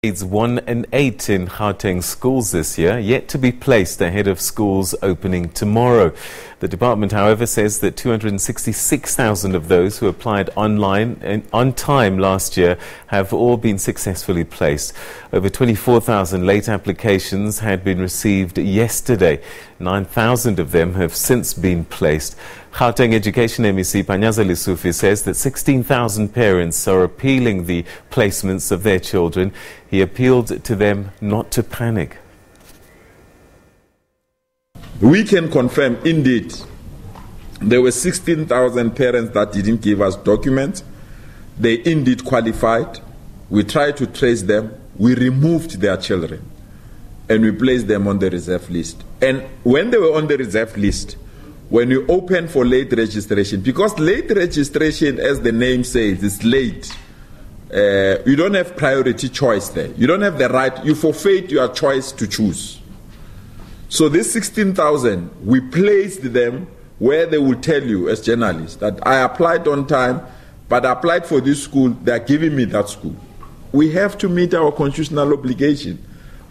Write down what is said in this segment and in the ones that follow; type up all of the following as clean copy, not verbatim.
Grades 1 and 8 in Gauteng schools this year, yet to be placed ahead of schools opening tomorrow. The department, however, says that 266,000 of those who applied online and on time last year have all been successfully placed. Over 24,000 late applications had been received yesterday. 9,000 of them have since been placed. Gauteng Education MEC Panyaza Lesufi says that 16,000 parents are appealing the placements of their children. He appealed to them not to panic. We can confirm, indeed, there were 16,000 parents that didn't give us documents. They indeed qualified. We tried to trace them. We removed their children and we placed them on the reserve list. And when they were on the reserve list, when you open for late registration, because late registration, as the name says, is late, you don't have priority choice there. You don't have the right, you forfeit your choice to choose. So this 16,000, we placed them where they will tell you as journalists that I applied on time, but I applied for this school, they are giving me that school. We have to meet our constitutional obligation.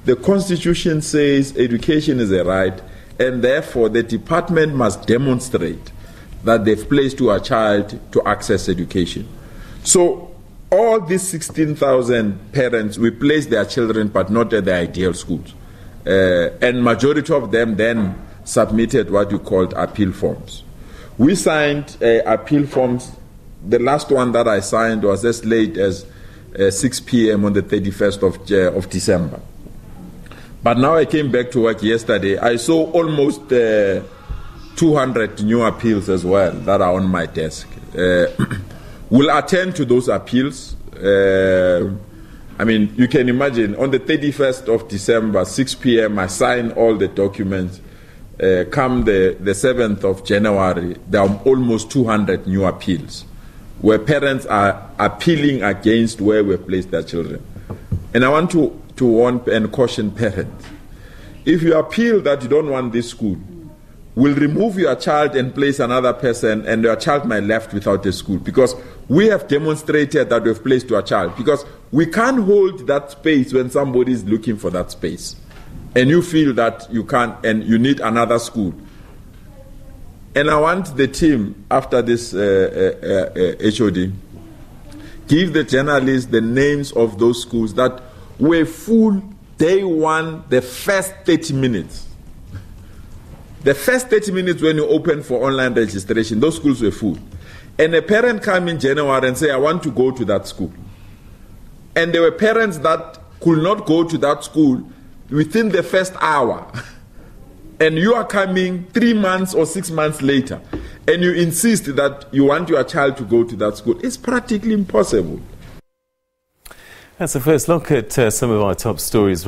The Constitution says education is a right, and therefore the department must demonstrate that they've placed your child to access education. So all these 16,000 parents, we placed their children but not at the ideal schools. And majority of them then submitted what you called appeal forms. We signed appeal forms. The last one that I signed was as late as 6 p.m. on the 31st of December. But now I came back to work yesterday. I saw almost 200 new appeals as well that are on my desk. We'll attend to those appeals. I mean, you can imagine, on the 31st of December, 6 p.m., I signed all the documents. Come the 7th of January, there are almost 200 new appeals, where parents are appealing against where we placed their children. And I want to warn and caution parents. If you appeal that you don't want this school, we'll remove your child and place another person, and your child might left without a school, because we have demonstrated that we've placed your child, because we can't hold that space when somebody is looking for that space and you feel that you can't and you need another school. And I want the team, after this HOD, give the journalists the names of those schools that were full day one, the first 30 minutes. The first 30 minutes when you open for online registration, those schools were full. And a parent come in January and say, I want to go to that school. And there were parents that could not go to that school within the first hour. And you are coming 3 months or 6 months later, and you insist that you want your child to go to that school. It's practically impossible. That's the first look at some of our top stories.